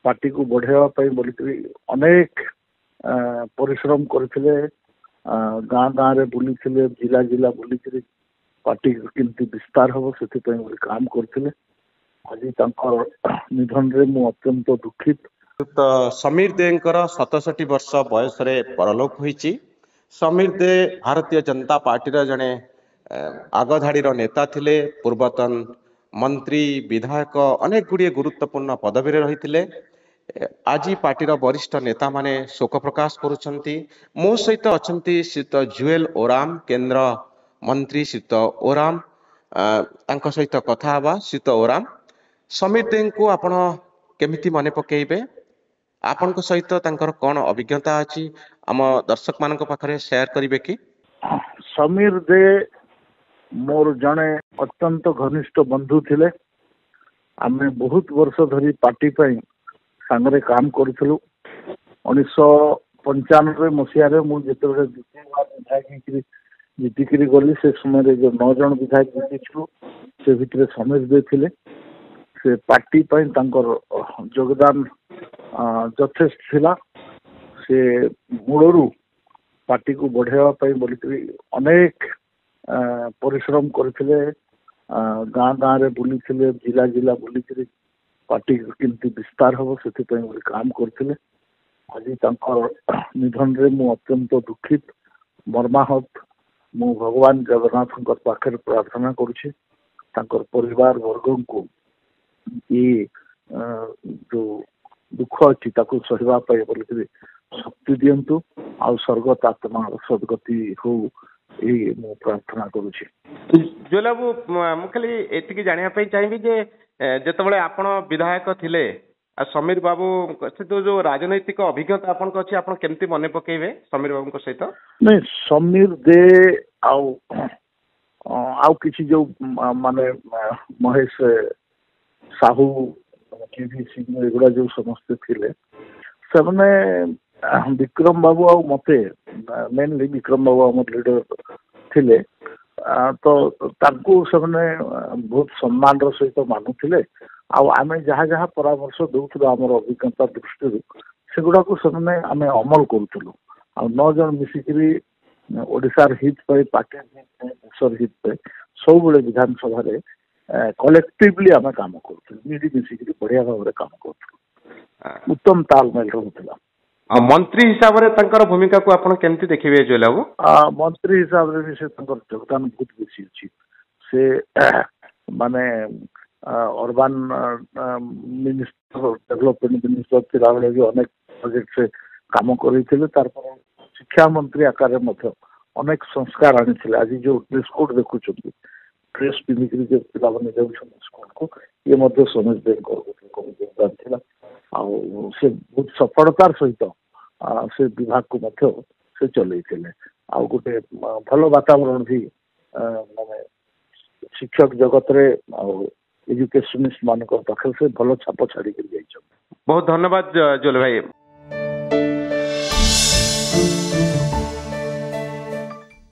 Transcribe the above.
Party को बढ़ावा बोलिकी अनेक परिश्रम करथिले गाँ गाँ रे बुली जिला जिला बुलिकी पार्टी केमती विस्तार हम से काम करथिले। आज निधन रे मु अत्यंत दुखित। तो समीर देंकर 67 वर्ष बयस परलोक होईची। समीर दे भारतीय जनता पार्टी जड़े आगधाड़ी नेता थिले। पूर्वतन मंत्री विधायक अनेक गुड़िए गुरुत्वपूर्ण पदवी रही। आज पार्टीर वरिष्ठ नेता माने शोक प्रकाश करुछंती। मो सहित अछंती श्रीत जुएल ओराम, केंद्र मंत्री श्रीत ओराम, तांको सहित कथा हवा। श्रीत ओराम, समीर दें को आपण केमिति मने पकेइबे? आपण को सहित तांकर कौन अभिज्ञता अछि आम दर्शक मान पाखरे शेयर करिवे कि? समीर दे मोर जने अत्यंत घनिष्ठ बंधु थिले। आमे बहुत वर्ष धरी पार्टी पई संगरे काम करथिलु। 1995 मसीह रे मु जेतबे द्वितीय बार विधायक जीतिकरी गली से समय जो 9 जन विधायक जीतिछु से भितरे समीर दे थिले। से पार्टी पई तांकर योगदान यथेष्ट थिला। से मूलरू पार्टी को बढ़ावा बोलिकी अनेक परिश्रम करथिले। गाँ गाँ रे बुली जिला जिला बुलिकी पार्टी केमती विस्तार हम से काम करथिले। आज निधन रे मु अत्यंत दुखित मर्माहत। मु भगवान जगन्नाथ पाखे प्रार्थना करुछि तांकर परिवार वर्ग को ये जो दुख अच्छी सहवा बोलिकी शक्ति दिंतु आ स्वर्गत आत्मा सदगति हो ये मु प्रार्थना करुछि। जोलाबू मु खाली एतिकी जानिया पई चाहिबी जे जेतबळे आपण विधायक थिले समीर बाबू तो जो राजनैतिक अभिज्ञता आपण को अछि आपण केमती मने पकेइबे समीर बाबू को सहित? नहीं समीर दे आउ किछि जो माने महेश साहू केवी सिंह एगुड़ा जो समस्त थिले सबने विक्रम बाबू आ मते मेनली विक्रम बाबू आम लीडर थिले। तो तांको सबने बहुत सम्मान सहित मानुथिले। आम जहाँ जहाँ परामर्श दौथुलु आम अभिज्ञता दृष्टि सेगुड़ा को सबने आम अमल करूँ। 9 जन मिसिकी ओडिशार हित पे पार्टी देशर हित पे सब बड़े विधानसभा कलेक्टिवली आम काम करूँ। मिली मिसिकी बढ़िया भाव में काम करूँ। उत्तम तालमेल रोला। मंत्री हिसाब रे तंकर भूमिका को आपण केमती देखिबे जोलाबू? मंत्री हिसाब रे से तंकर योगदान बहुत बेसी अछि। से माने अर्बन मिनिस्टर डेवलपमेंट मिनिस्टर थिला बेले भी अनेक प्रोजेक्ट से काम करिथिले। तार पर शिक्षा मंत्री आकार में अनेक संस्कार आनी। आज जो ड्रेस कोड देखुं ड्रेस पिंधिकी जो पिला स्कूल को ये समझ दे योगदान थिला। से बहुत सफलतार सहित से विभाग को से चलई गोटे भल वातावरण भी माने शिक्षक जगत रे एजुकेशनिस्ट मान पाखे से भल छाप छाड़ी। बहुत धन्यवाद जोल भाई।